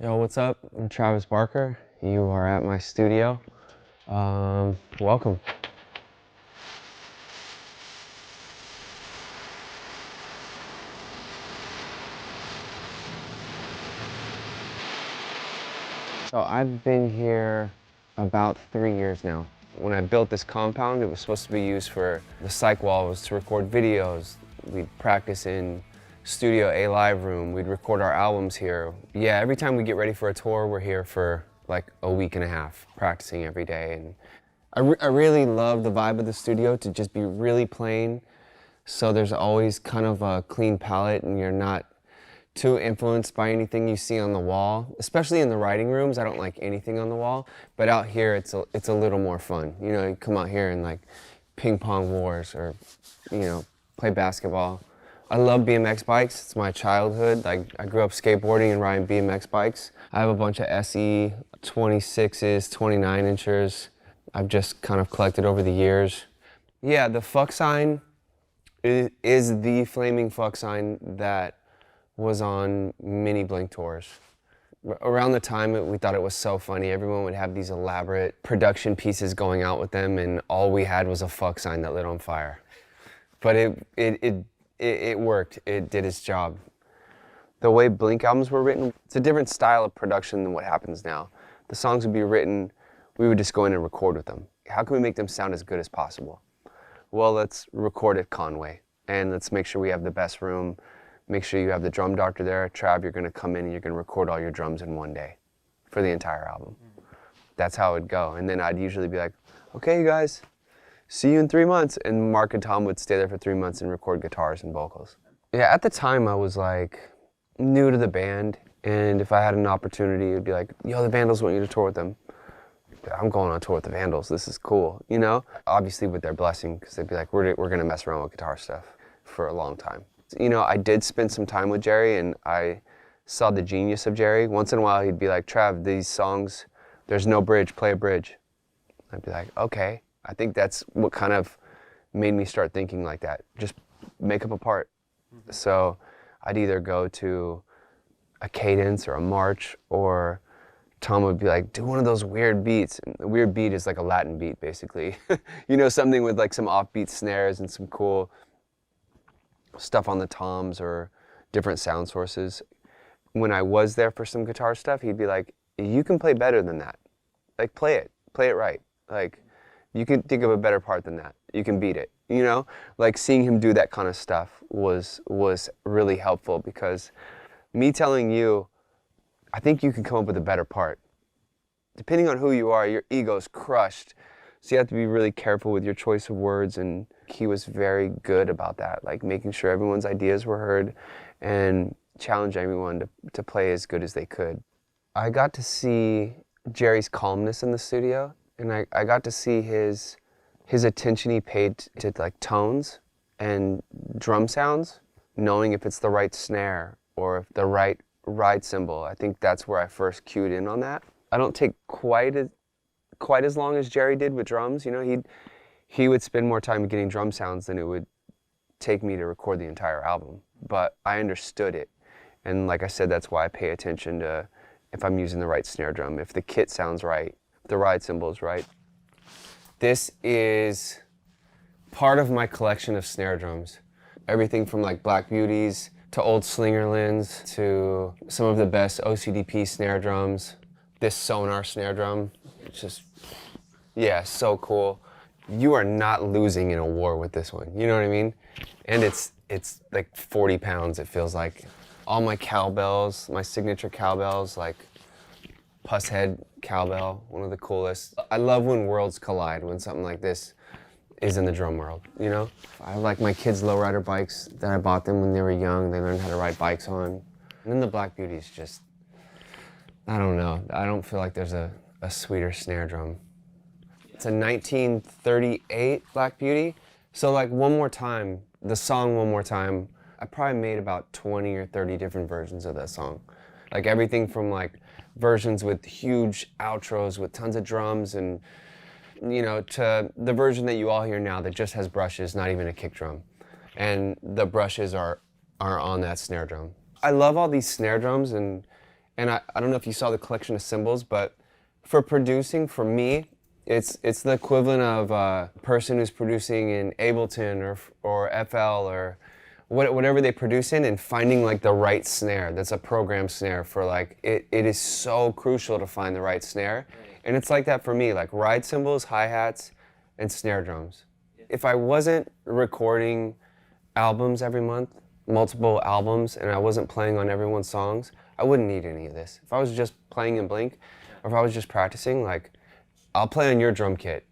Yo, what's up? I'm Travis Barker. You are at my studio. Welcome. So I've been here about 3 years now. When I built this compound, it was supposed to be used for the psych wall, was to record videos. We'd practice in Studio A live room. We'd record our albums here. Yeah, every time we get ready for a tour, we're here for like a week and a half, practicing every day. And I really love the vibe of the studio to just be really plain. So there's always kind of a clean palette and you're not too influenced by anything you see on the wall, especially in the writing rooms. I don't like anything on the wall, but out here it's a little more fun. You know, you come out here and like ping pong wars or, you know, play basketball. I love BMX bikes. It's my childhood. Like I grew up skateboarding and riding BMX bikes. I have a bunch of SE 26s, 29 inchers. I've just kind of collected over the years. Yeah, the fuck sign is the flaming fuck sign that was on many Blink tours. Around the time we thought it was so funny, everyone would have these elaborate production pieces going out with them and all we had was a fuck sign that lit on fire. But it worked, it did its job. The way Blink albums were written, it's a different style of production than what happens now. The songs would be written, we would just go in and record with them. How can we make them sound as good as possible? Well, let's record at Conway and let's make sure we have the best room. Make sure you have the drum doctor there. Trav, you're gonna come in and you're gonna record all your drums in one day for the entire album. That's how it'd go. And then I'd usually be like, okay, you guys, see you in 3 months. And Mark and Tom would stay there for 3 months and record guitars and vocals. Yeah, at the time I was like new to the band. And if I had an opportunity, it'd be like, yo, the Vandals want you to tour with them. I'm going on tour with the Vandals, this is cool, you know? Obviously with their blessing, because they'd be like, we're gonna mess around with guitar stuff for a long time. You know, I did spend some time with Jerry and I saw the genius of Jerry. Once in a while he'd be like, Trav, these songs, there's no bridge, play a bridge. I'd be like, okay. I think that's what kind of made me start thinking like that. Just make up a part. Mm-hmm. So I'd either go to a cadence or a march, or Tom would be like, do one of those weird beats. And the weird beat is like a Latin beat, basically. You know, something with like some offbeat snares and some cool stuff on the toms or different sound sources. When I was there for some guitar stuff, he'd be like, you can play better than that. Like, play it right. Like, you can think of a better part than that. You can beat it, you know? Like, seeing him do that kind of stuff was really helpful, because me telling you, I think you can come up with a better part. Depending on who you are, your ego's crushed. So you have to be really careful with your choice of words, and he was very good about that, like making sure everyone's ideas were heard and challenge everyone to play as good as they could. I got to see Jerry's calmness in the studio, and I got to see his attention he paid to like tones and drum sounds, knowing if it's the right snare or if the right ride cymbal. I think that's where I first cued in on that. I don't take quite as long as Jerry did with drums. You know, he would spend more time getting drum sounds than it would take me to record the entire album. But I understood it. And like I said, that's why I pay attention to if I'm using the right snare drum, if the kit sounds right, if the ride cymbal is right. This is part of my collection of snare drums. Everything from like Black Beauties to old Slingerlands to some of the best OCDP snare drums. This Sonar snare drum, it's just, yeah, so cool. You are not losing in a war with this one, you know what I mean? And it's like 40 pounds, it feels like. All my cowbells, my signature cowbells, like Pusshead cowbell, one of the coolest. I love when worlds collide, when something like this is in the drum world, you know? I like my kids' lowrider bikes that I bought them when they were young. They learned how to ride bikes on. And then the Black Beauties just, I don't know. I don't feel like there's a sweeter snare drum. It's a 1938 Black Beauty. So like One More Time, the song One More Time, I probably made about 20 or 30 different versions of that song. Like everything from like versions with huge outros with tons of drums and, you know, to the version that you all hear now that just has brushes, not even a kick drum. And the brushes are on that snare drum. I love all these snare drums, and And I don't know if you saw the collection of cymbals, but for producing, for me, it's the equivalent of a person who's producing in Ableton or FL or whatever they produce in, and finding like the right snare. That's a program snare for like, it is so crucial to find the right snare. And it's like that for me, like ride cymbals, hi-hats, and snare drums. If I wasn't recording albums every month, multiple albums, and I wasn't playing on everyone's songs, I wouldn't need any of this. If I was just playing in Blink, or if I was just practicing, like, I'll play on your drum kit.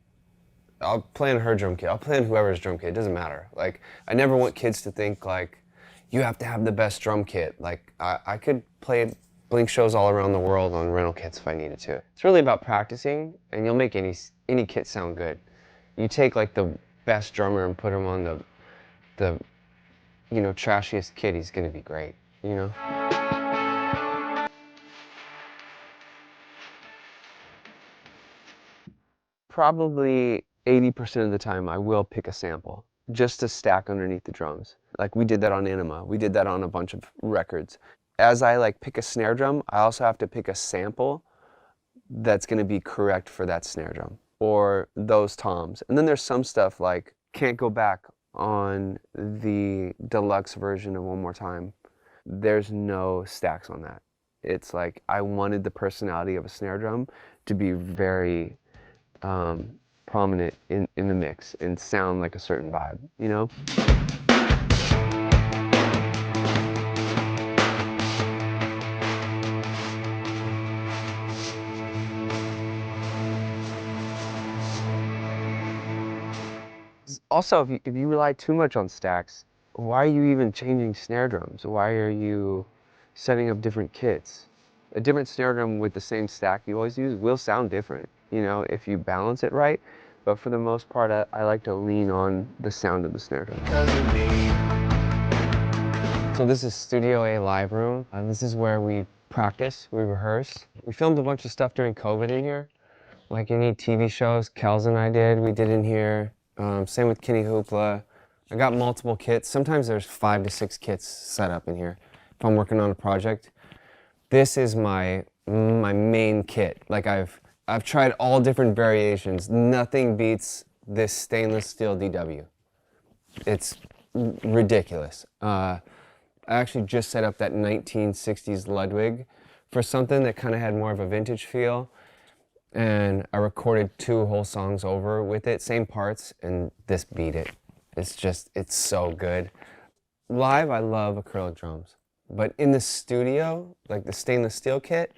I'll play on her drum kit. I'll play on whoever's drum kit. It doesn't matter. Like, I never want kids to think like, you have to have the best drum kit. Like, I could play Blink shows all around the world on rental kits if I needed to. It's really about practicing, and you'll make any kit sound good. You take like the best drummer and put him on the you know, trashiest kit, he's gonna be great, you know? Probably 80% of the time I will pick a sample just to stack underneath the drums. Like we did that on Enema, we did that on a bunch of records. As I like pick a snare drum, I also have to pick a sample that's gonna be correct for that snare drum or those toms. And then there's some stuff like Can't Go Back on the deluxe version of One More Time. There's no stacks on that. It's like I wanted the personality of a snare drum to be very prominent in the mix and sound like a certain vibe, you know? Also, if you rely too much on stacks, why are you even changing snare drums? Why are you setting up different kits? A different snare drum with the same stack you always use will sound different, you know, if you balance it right. But for the most part, I like to lean on the sound of the snare drum. So this is Studio A live room. This is where we practice, we rehearse. We filmed a bunch of stuff during COVID in here. Like any TV shows Kels and I did, we did in here. Same with Kenny Hoopla. I got multiple kits. Sometimes there's 5 to 6 kits set up in here if I'm working on a project. This is my main kit. Like I've tried all different variations. Nothing beats this stainless steel DW. It's ridiculous. I actually just set up that 1960s Ludwig for something that kind of had more of a vintage feel. And I recorded 2 whole songs over with it, same parts, and this beat it. It's so good. Live, I love acrylic drums. But in the studio, like the stainless steel kit,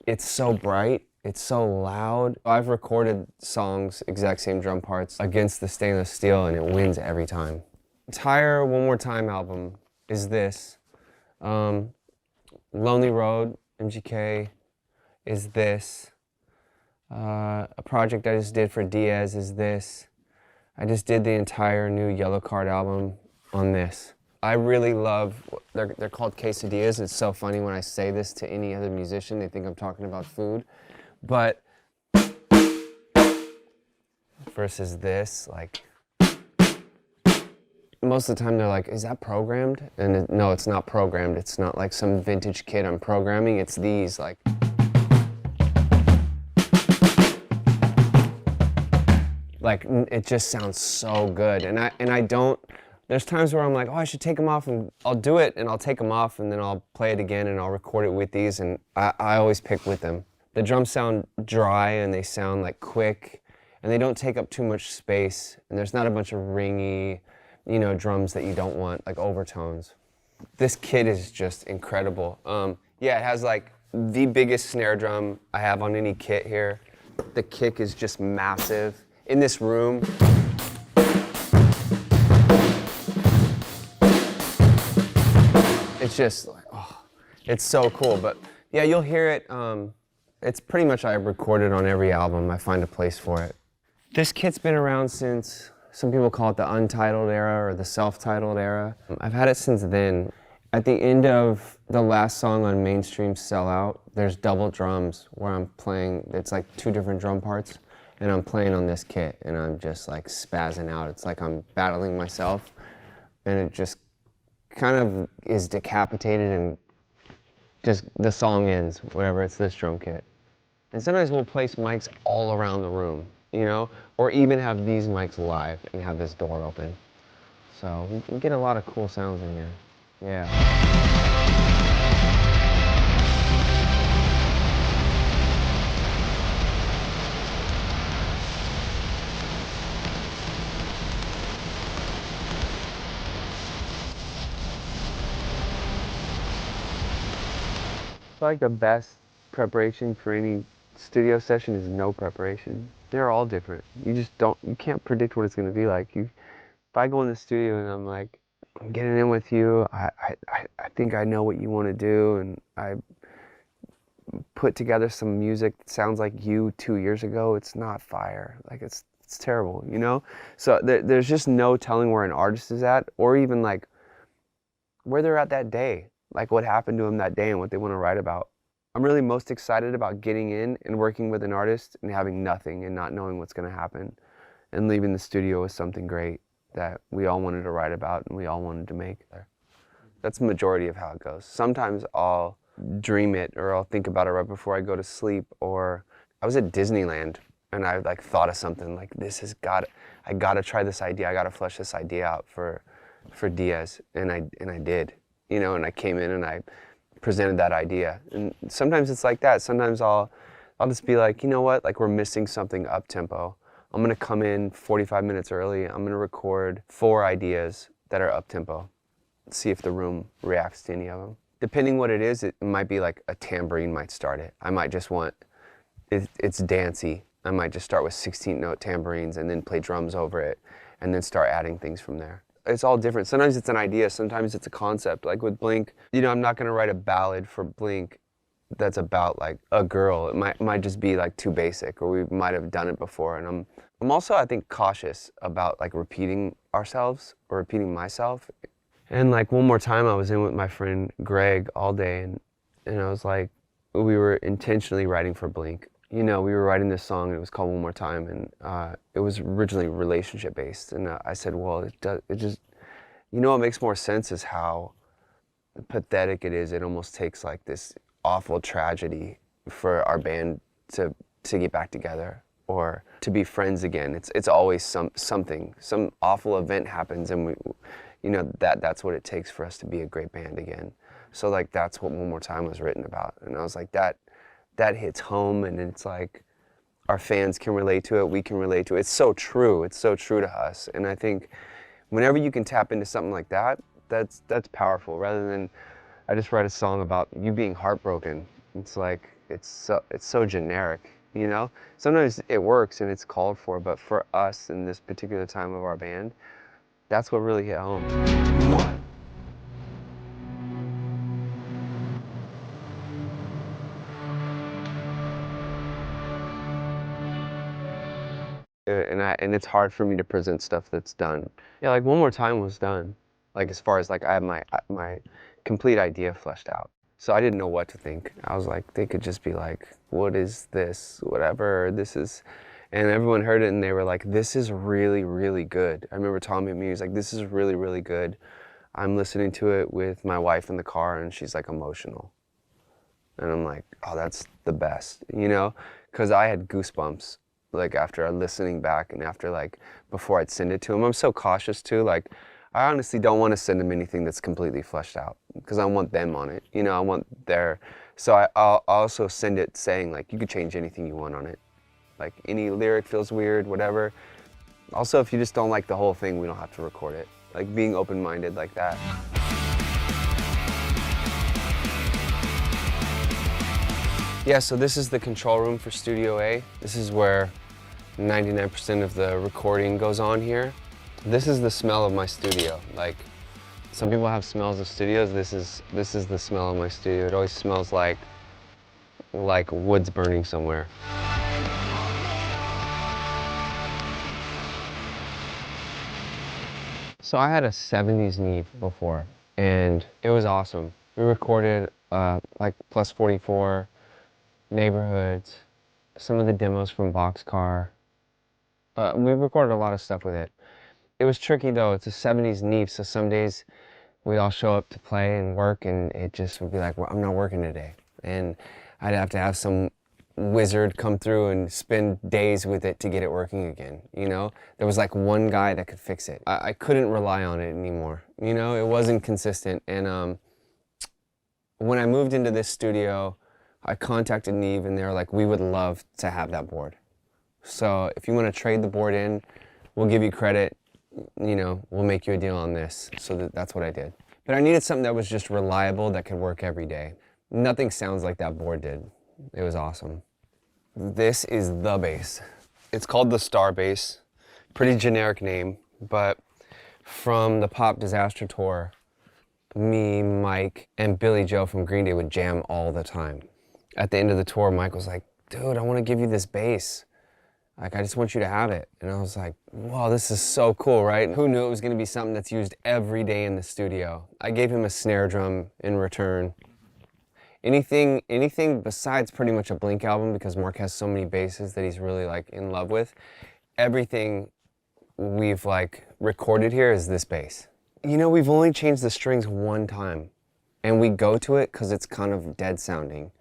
it's so bright, it's so loud. I've recorded songs, exact same drum parts, against the stainless steel, and it wins every time. Entire One More Time album is this. Lonely Road, MGK, is this. A project I just did for Diaz is this. I just did the entire new Yellow Card album on this. I really love, they're called quesadillas. It's so funny when I say this to any other musician, they think I'm talking about food. But versus this, like, most of the time they're like, is that programmed? And no, it's not programmed. It's not like some vintage kit I'm programming. It's these, like. Like, it just sounds so good. And I don't, there's times where I'm like, oh, I should take them off, and I'll do it, and I'll take them off, and then I'll play it again, and I'll record it with these, and I always pick with them. The drums sound dry, and they sound like quick, and they don't take up too much space, and there's not a bunch of ringy, you know, drums that you don't want, like overtones. This kit is just incredible. Yeah, it has like the biggest snare drum I have on any kit here. The kick is just massive. In this room, it's just like, oh, it's so cool. But yeah, you'll hear it. It's pretty much I recorded on every album. I find a place for it. This kit's been around since, some people call it the untitled era or the self-titled era. I've had it since then. At the end of the last song on Mainstream Sellout, there's double drums where I'm playing, it's like 2 different drum parts. And I'm playing on this kit, and I'm just like spazzing out. It's like I'm battling myself, and it just kind of is decapitated and just the song ends, whatever, it's this drum kit. And sometimes we'll place mics all around the room, you know, or even have these mics live and have this door open. So we can get a lot of cool sounds in here. Yeah. I feel like the best preparation for any studio session is no preparation. They're all different. You can't predict what it's going to be like. If I go in the studio and I'm like, I'm getting in with you, I think I know what you want to do, and I put together some music that sounds like you 2 years ago, it's not fire. Like it's terrible, you know? So there's just no telling where an artist is at, or even like where they're at that day, like what happened to them that day and what they want to write about. I'm really most excited about getting in and working with an artist and having nothing and not knowing what's going to happen, and leaving the studio with something great that we all wanted to write about and we all wanted to make there. That's the majority of how it goes. Sometimes I'll dream it, or I'll think about it right before I go to sleep. Or I was at Disneyland and I like thought of something like, I gotta try this idea. I gotta flesh this idea out for Diaz, and I did, you know. And I came in and I presented that idea. And sometimes it's like that. Sometimes I'll just be like, you know what? Like, we're missing something up tempo. I'm gonna come in 45 minutes early. I'm gonna record 4 ideas that are up tempo. See if the room reacts to any of them. Depending what it is, it might be like a tambourine might start it. I might just want, it's dancey. I might just start with 16-note tambourines and then play drums over it and then start adding things from there. It's all different. Sometimes it's an idea, sometimes it's a concept. Like with Blink, you know, I'm not gonna write a ballad for Blink that's about like a girl. It might just be like too basic, or we might have done it before. And I'm also, I think, cautious about like repeating ourselves or repeating myself. And like one more time, I was in with my friend Greg all day, and I was like, we were intentionally writing for Blink. You know, we were writing this song, and it was called One More Time, and it was originally relationship based. And I said, well, it just, you know, what makes more sense is how pathetic it is. It almost takes like this awful tragedy for our band to get back together or to be friends again. It's always some awful event happens, and we, you know, that's what it takes for us to be a great band again. So like that's what One More Time was written about. And I was like, that hits home, and it's like our fans can relate to it, we can relate to it. It's so true. It's so true to us. And I think whenever you can tap into something like that, that's powerful, rather than I just write a song about you being heartbroken. It's like it's so generic, you know? Sometimes it works and it's called for, but for us in this particular time of our band, that's what really hit home. And it's hard for me to present stuff that's done. Yeah, like One More Time was done. Like as far as like I have my complete idea fleshed out. So I didn't know what to think. I was like, they could just be like, what is this? Whatever, this is. And everyone heard it and they were like, this is really, really good. I remember Tommy and me, he was like, this is really, really good. I'm listening to it with my wife in the car and she's like emotional. And I'm like, oh, that's the best, you know? Because I had goosebumps, like after listening back and after like, before I'd send it to him. I'm so cautious too, like, I honestly don't want to send them anything that's completely fleshed out because I want them on it, you know, I want their, so I'll also send it saying like, you could change anything you want on it. Like any lyric feels weird, whatever. Also, if you just don't like the whole thing, we don't have to record it. Like being open-minded like that. Yeah, so this is the control room for Studio A. This is where 99% of the recording goes on here. This is the smell of my studio. Like, some people have smells of studios. This is the smell of my studio. It always smells like wood's burning somewhere. So I had a 70s need before, and it was awesome. We recorded like Plus 44, Neighborhoods, some of the demos from Boxcar. We recorded a lot of stuff with it. It was tricky though, it's a 70s Neve, so some days we'd all show up to play and work, and it just would be like, well, I'm not working today. And I'd have to have some wizard come through and spend days with it to get it working again, you know? There was like one guy that could fix it. I couldn't rely on it anymore, you know? It wasn't consistent. And when I moved into this studio, I contacted Neve and they were like, we would love to have that board. So if you want to trade the board in, we'll give you credit, you know, we'll make you a deal on this. So that's what I did. But I needed something that was just reliable, that could work every day. Nothing sounds like that board did. It was awesome. This is the bass. It's called the Star Bass. Pretty generic name, but from the Pop Disaster Tour, me, Mike, and Billy Joe from Green Day would jam all the time. At the end of the tour, Mike was like, dude, I want to give you this bass. Like, I just want you to have it. And I was like, wow, this is so cool, right? Who knew it was gonna be something that's used every day in the studio? I gave him a snare drum in return. Anything besides pretty much a Blink album, because Mark has so many basses that he's really like in love with, everything we've like recorded here is this bass. You know, we've only changed the strings one time, and we go to it because it's kind of dead sounding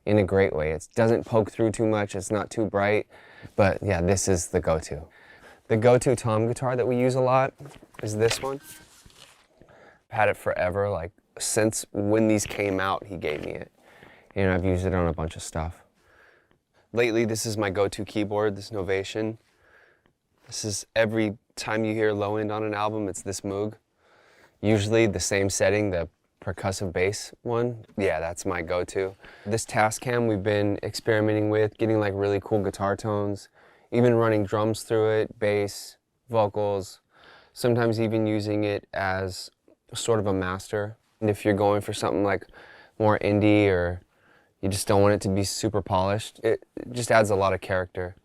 in a great way. It doesn't poke through too much, it's not too bright, but yeah, this is the go-to. The go-to tom guitar that we use a lot is this one. I've had it forever, like since when these came out, he gave me it. And I've used it on a bunch of stuff. Lately, this is my go-to keyboard, this Novation. This is every time you hear low end on an album, it's this Moog. Usually the same setting, the percussive bass one. Yeah, that's my go-to. This Tascam we've been experimenting with, getting like really cool guitar tones, even running drums through it, bass, vocals, sometimes even using it as sort of a master. And if you're going for something like more indie or you just don't want it to be super polished, it just adds a lot of character.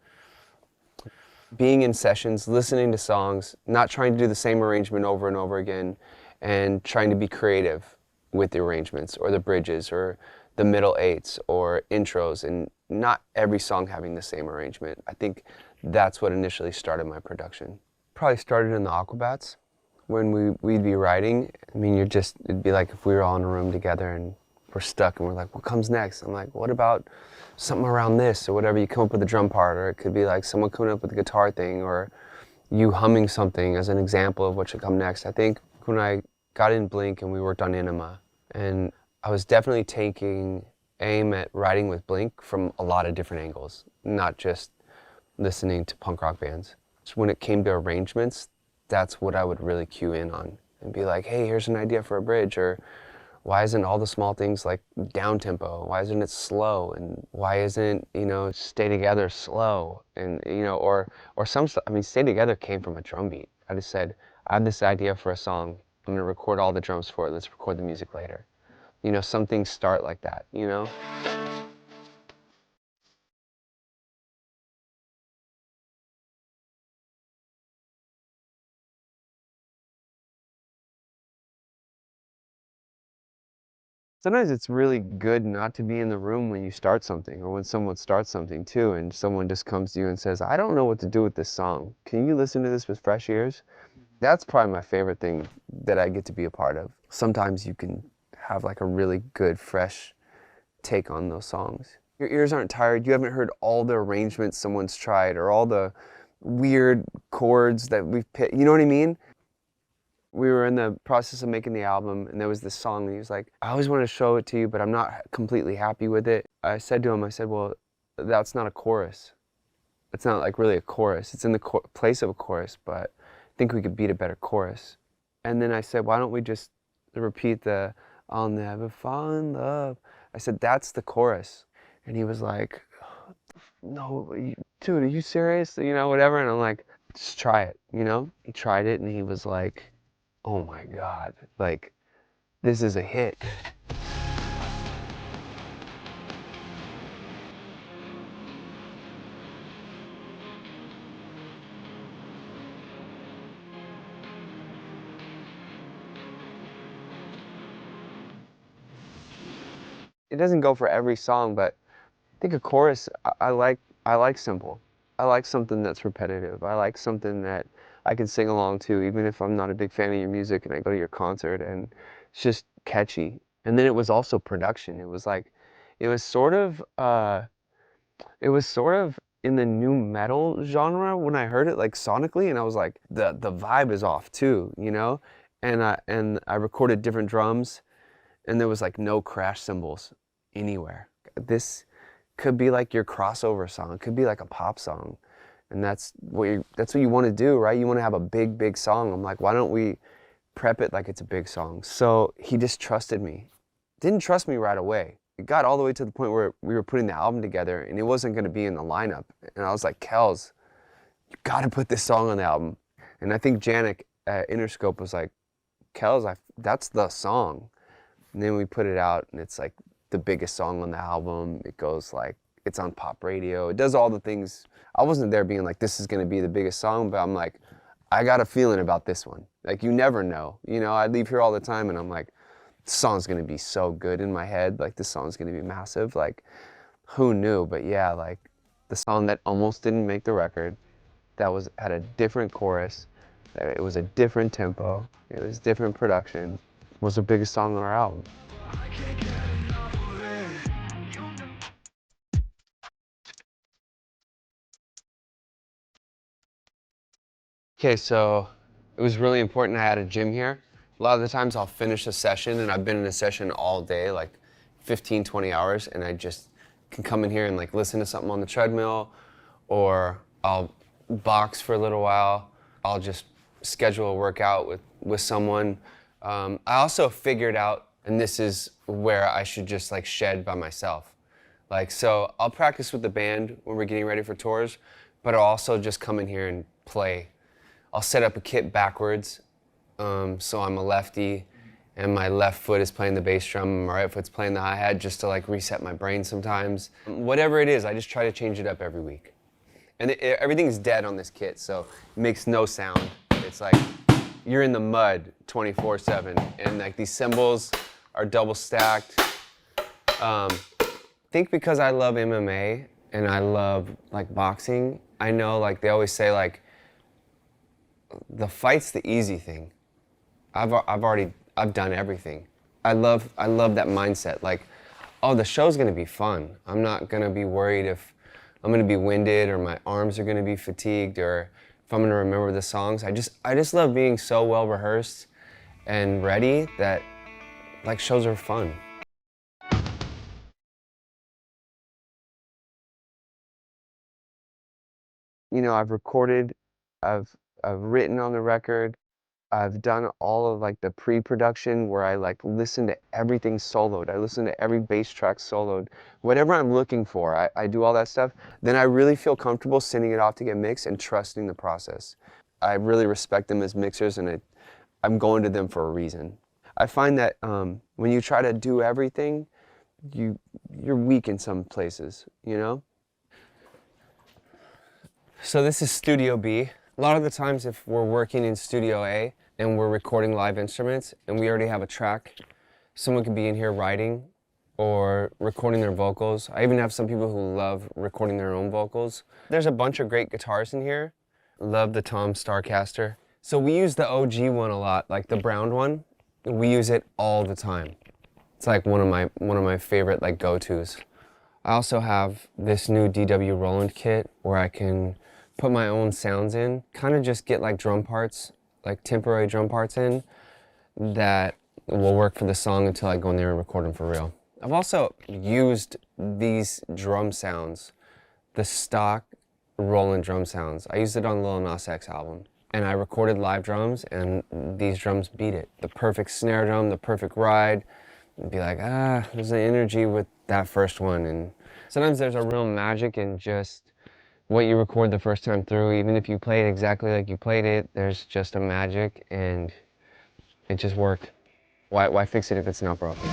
Being in sessions, listening to songs, not trying to do the same arrangement over and over again, and trying to be creative with the arrangements or the bridges or the middle eights or intros, and not every song having the same arrangement. I think that's what initially started my production. Probably started in the Aquabats when we'd be writing. I mean, it'd be like if we were all in a room together and we're stuck and we're like, what comes next? I'm like, what about something around this or whatever? You come up with the drum part, or it could be like someone coming up with the guitar thing, or you humming something as an example of what should come next. I think when I got in Blink and we worked on Enema, and I was definitely taking aim at writing with Blink from a lot of different angles, not just listening to punk rock bands. So when it came to arrangements, that's what I would really cue in on and be like, hey, here's an idea for a bridge, or why isn't all the small things like down tempo? Why isn't it slow? And why isn't, you know, Stay Together slow? And, you know, or some stuff. I mean, Stay Together came from a drum beat. I just said, I have this idea for a song. I'm gonna record all the drums for it. Let's record the music later. You know, some things start like that, you know? Sometimes it's really good not to be in the room when you start something, or when someone starts something too, and someone just comes to you and says, I don't know what to do with this song. Can you listen to this with fresh ears? That's probably my favorite thing that I get to be a part of. Sometimes you can have like a really good, fresh take on those songs. Your ears aren't tired. You haven't heard all the arrangements someone's tried, or all the weird chords that we've picked. You know what I mean? We were in the process of making the album, and there was this song, and he was like, I always want to show it to you, but I'm not completely happy with it. I said to him, I said, well, that's not a chorus. It's not like really a chorus. It's in the place of a chorus, but I think we could beat a better chorus. And then I said, why don't we just repeat the, I'll never fall in love. I said, that's the chorus. And he was like, no, dude, are you serious? You know, whatever. And I'm like, just try it, you know? He tried it, and he was like, oh my God, like, this is a hit. It doesn't go for every song, but I think a chorus, I like simple. I like something that's repetitive. I like something that I can sing along to, even if I'm not a big fan of your music and I go to your concert, and it's just catchy. And then it was also production. It was like, it was sort of, it was sort of in the new metal genre when I heard it, like sonically, and I was like, the vibe is off too, you know? And I recorded different drums, and there was like no crash cymbals anywhere. This could be like your crossover song. It could be like a pop song. And that's what you want to do, right? You want to have a big song. I'm like, why don't we prep it like it's a big song? So he just trusted me. Didn't trust me right away. It got all the way to the point where we were putting the album together and it wasn't going to be in the lineup. And I was like, Kels, you got to put this song on the album. And I think Janik at Interscope was like, Kels, that's the song. And then we put it out and it's like the biggest song on the album. It goes like, it's on pop radio. It does all the things. I wasn't there being like, this is going to be the biggest song, but I'm like, I got a feeling about this one. Like, you never know. You know, I leave here all the time and I'm like, this song's going to be so good in my head. Like, this song's going to be massive. Like, who knew? But yeah, like the song that almost didn't make the record, that had a different chorus, it was a different tempo, it was different production, was the biggest song on our album. Okay, so it was really important I had a gym here. A lot of the times I'll finish a session, and I've been in a session all day, like 15, 20 hours, and I just can come in here and like listen to something on the treadmill, or I'll box for a little while. I'll just schedule a workout with someone. I also figured out, and this is where I should just like shed by myself. Like, so I'll practice with the band when we're getting ready for tours, but I'll also just come in here and play. I'll set up a kit backwards, so I'm a lefty, and my left foot is playing the bass drum, and my right foot's playing the hi-hat, just to like reset my brain sometimes. Whatever it is, I just try to change it up every week. And everything's dead on this kit, so it makes no sound. It's like you're in the mud 24/7, and like these cymbals are double stacked. I think because I love MMA and I love like boxing, I know like they always say like, the fight's the easy thing. I've done everything. I love that mindset. Like, oh, the show's gonna be fun. I'm not gonna be worried if I'm gonna be winded or my arms are gonna be fatigued or if I'm gonna remember the songs. I just love being so well rehearsed and ready that like shows are fun. You know, I've recorded, I've written on the record. I've done all of like the pre-production where I like listen to everything soloed. I listen to every bass track soloed. Whatever I'm looking for, I do all that stuff. Then I really feel comfortable sending it off to get mixed and trusting the process. I really respect them as mixers, and I'm going to them for a reason. I find that when you try to do everything, you're weak in some places, you know? So this is Studio B. A lot of the times if we're working in Studio A and we're recording live instruments and we already have a track, someone could be in here writing or recording their vocals. I even have some people who love recording their own vocals. There's a bunch of great guitars in here. Love the Tom Starcaster. So we use the OG one a lot, like the brown one. We use it all the time. It's like one of my favorite like go-tos. I also have this new DW Roland kit where I can put my own sounds in, kind of just get like drum parts, like temporary drum parts in that will work for the song until I go in there and record them for real. I've also used these drum sounds, the stock Roland drum sounds. I used it on Lil Nas X album, and I recorded live drums, and these drums beat it. The perfect snare drum, the perfect ride. And be like, there's an energy with that first one. And sometimes there's a real magic in just what you record the first time through. Even if you play it exactly like you played it, there's just a magic, and it just worked. Why fix it if it's not broken?